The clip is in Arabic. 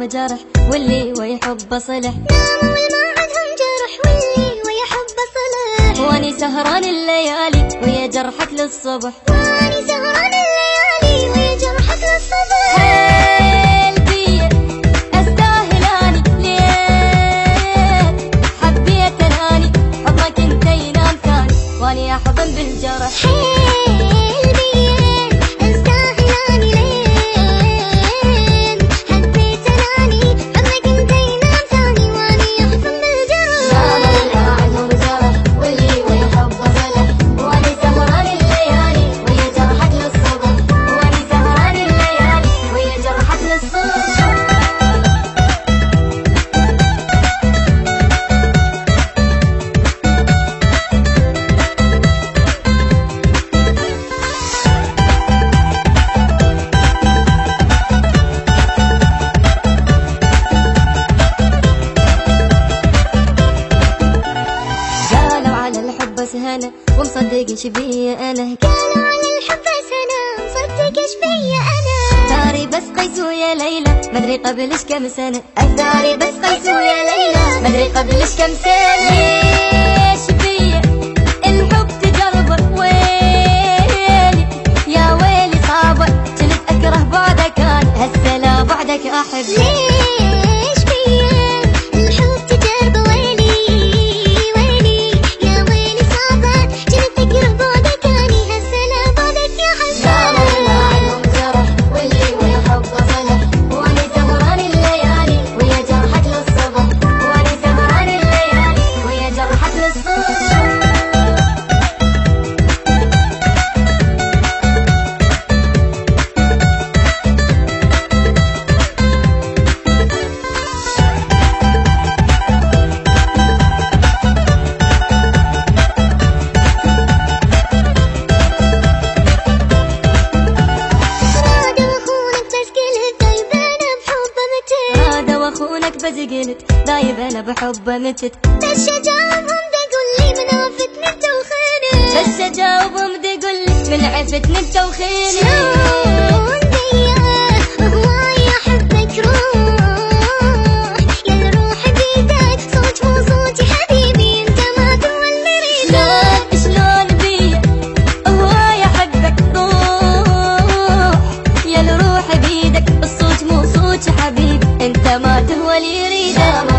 عندهم جرح واللي ويحب صلح. ناموا ما عندهم جرح واللي ويحب صلح. واني سهران الليالي ويا جرحك للصبح. واني سهران الليالي ويا جرحك للصبح. حيل بيا استاهل اني ليه حبيت اناني حضنك انت ينام ثاني واني احضن بالجرح. حيل بيا استاهل اني لين حبيت اناني حضنك انت ينام ثاني واني احضن بالجرح. ناموا عندهم جرح واللي ويحب صلح. واني سهران الليالي ويا جرحك للصبح. واني سهران الليالي ويا جرحك للصبح. هنا ومصدق ايش بيا انا. قالوا على الحب سنة مصدق ايش بيا انا. ثاري بس قيس ويا ليلى مدري قبلش كم سنة. الثاري بس قيس ويا ليلى مدري قبلش كم سنة. ايش بيا الحب تجربه ويلي يا ويلي صعبة كنت اكره بعدك انا هسه لا بعدك احب. ليش بيا الحب تجربه ويلي ويلي يا ويلي صعبة كنت اكره بعدك اني هسه لا بعدك يا حسن. ناموا عندهم جرح واللي ويحب صلح. واني سهران الليالي ويا جرحك للصبح. واني سهران الليالي ويا جرحك للصبح. واخونك بس قلت دايب انا بحبه متت. بس جاوبهم دا قولي من عفتني انت وخيني. بس جاوبهم دا قولي من عفتني انت وخيني. شلون بيا هواي احبك روح يا روح بيدك صوت مو صوتي حبيبي انت ما تهوى المريد. شلون بيا هواي احبك روح يا الروح بيدك الصوت مو صوت حبيبي انت ما تهوى اللي يريده.